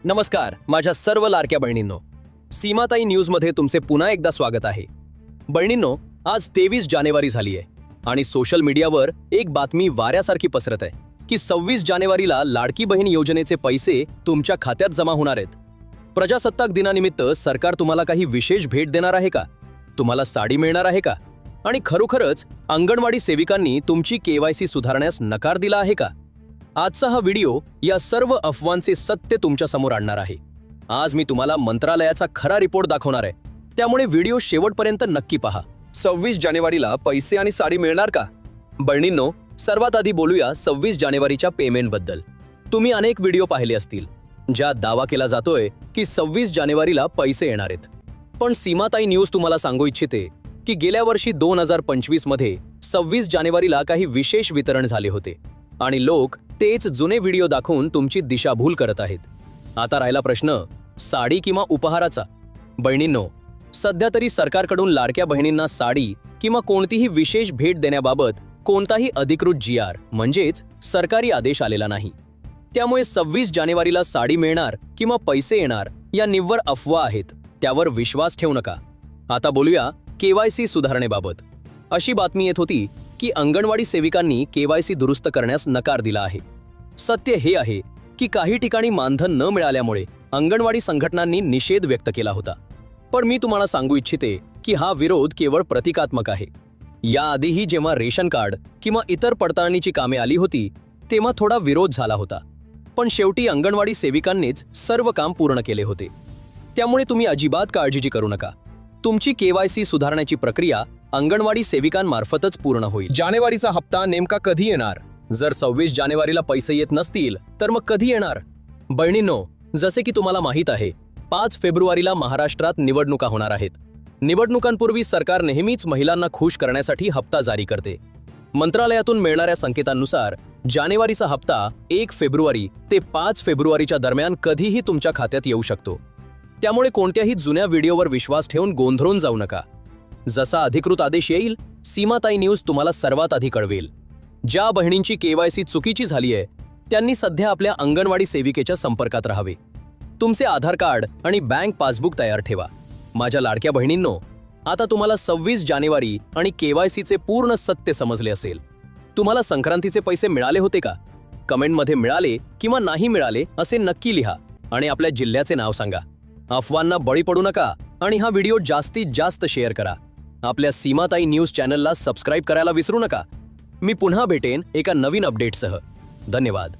नमस्कार माझ्या सर्व लाडक्या बहिणींनो, सीमाताई न्यूजमध्ये तुमचे पुन्हा एकदा स्वागत आहे। बहिणींनो, आज 23 जानेवारी झाली आहे आणि सोशल मीडियावर एक बातमी वाऱ्यासारखी पसरत आहे की 26 जानेवारीला लाडकी बहीण योजनेचे पैसे तुमच्या खात्यात जमा होणार आहेत। प्रजासत्ताक दिनानिमित्त सरकार तुम्हाला काही विशेष भेट देणार आहे का? तुम्हाला साडी मिळणार आहे का? आणि खरोखरच अंगणवाडी सेविकांनी तुमची केवायसी सुधारण्यास नकार दिला आहे का? आजचा हा व्हिडिओ या सर्व अफवांचे सत्य तुमच्या समोर आणणार आहे। आज मी तुम्हाला मंत्रालयाचा खरा रिपोर्ट दाखवणार आहे, त्यामुळे व्हिडिओ शेवटपर्यंत नक्की पहा। 26 जानेवारीला पैसे आणि साडी मिळणार का? बहिणींनो, सर्वात आधी बोलूया 26 जानेवारीच्या पेमेंटबद्दल। तुम्ही अनेक व्हिडिओ पाहिले असतील ज्यात दावा केला जातोय की 26 जानेवारीला पैसे येणार आहेत, पण सीमाताई न्यूज तुम्हाला सांगू इच्छिते की गेल्या वर्षी 2025 मध्ये 26 जानेवारीला काही विशेष वितरण झाले होते आणि लोक तेच जुने व्हिडिओ दाखवून तुमची दिशाभूल करत आहेत। आता राहिला प्रश्न साडी किंवा उपहाराचा। बहिणींनो, सध्या तरी सरकारकडून लाडक्या बहिणींना साडी किंवा कोणतीही विशेष भेट देण्याबाबत कोणताही अधिकृत GR म्हणजेच सरकारी आदेश आलेला नाही। त्यामुळे 26 जानेवारीला साडी मिळणार किंवा पैसे येणार या निव्वळ अफवा आहेत, त्यावर विश्वास ठेवू नका। आता बोलूया KYC सुधारणेबाबत। अशी बातमी येत होती की अंगणवाडी सेविकांनी KYC दुरुस्त करण्यास नकार दिला आहे। सत्य हे आहे की काही ठिकाणी मानधन न मिळाल्यामुळे अंगणवाडी संघटनांनी निषेध व्यक्त केला होता, पण मी तुम्हाला सांगू इच्छिते की हा विरोध केवळ प्रतिकात्मक आहे। याआधीही जेव्हा रेशन कार्ड किंवा इतर पडताळणीची कामे आली होती तेव्हा थोडा विरोध झाला होता, पण शेवटी अंगणवाडी सेविकांनीच सर्व काम पूर्ण केले होते। त्यामुळे तुम्ही अजिबात काळजी करू नका। तुमची KYC सुधारण्याची प्रक्रिया अंगणवाडी सेविकांमार्फतच पूर्ण होईल। जानेवारीचा हप्ता नेमका कधी येणार? जर 26 जानेवारीला पैसे येत नसतील तर मग कधी येणार? बहिणींनो, जसे की तुम्हाला माहीत आहे, 5 फेब्रुवारीला महाराष्ट्रात निवडणुका होणार आहेत। निवडणुकांपूर्वी सरकार नेहमीच महिलांना खुश करण्यासाठी हप्ता जारी करते। मंत्रालयातून मिळणाऱ्या संकेतांनुसार जानेवारीचा हप्ता 1 फेब्रुवारी ते 5 फेब्रुवारीच्या दरम्यान कधीही तुमच्या खात्यात येऊ शकतो। त्यामुळे कोणत्याही जुन्या व्हिडिओवर विश्वास ठेवून गोंधळून जाऊ नका। जसा अधिकृत आदेश येईल, सीमाताई न्यूज तुम्हाला सर्वात आधी कळवेल। ज्या बहिणींची KYC चुकीची झाली आहे त्यांनी सध्या आपल्या अंगणवाडी सेविकेच्या संपर्कात राहावे। तुमचे आधार कार्ड आणि बँक पासबुक तयार ठेवा। माझ्या लाडक्या बहिणींनो, आता तुम्हाला 26 जानेवारी आणि KYCचे पूर्ण सत्य समजले असेल। तुम्हाला संक्रांतीचे पैसे मिळाले होते का? कमेंटमध्ये मिळाले किंवा नाही मिळाले असे नक्की लिहा आणि आपल्या जिल्ह्याचे नाव सांगा। अफवांना बळी पडू नका आणि हा व्हिडिओ जास्तीत जास्त शेअर करा। आपल्या सीमाताई न्यूज चॅनलला सबस्क्राईब करायला विसरू नका। मी पुन्हा भेटेन एका नवीन अपडेटसह। धन्यवाद।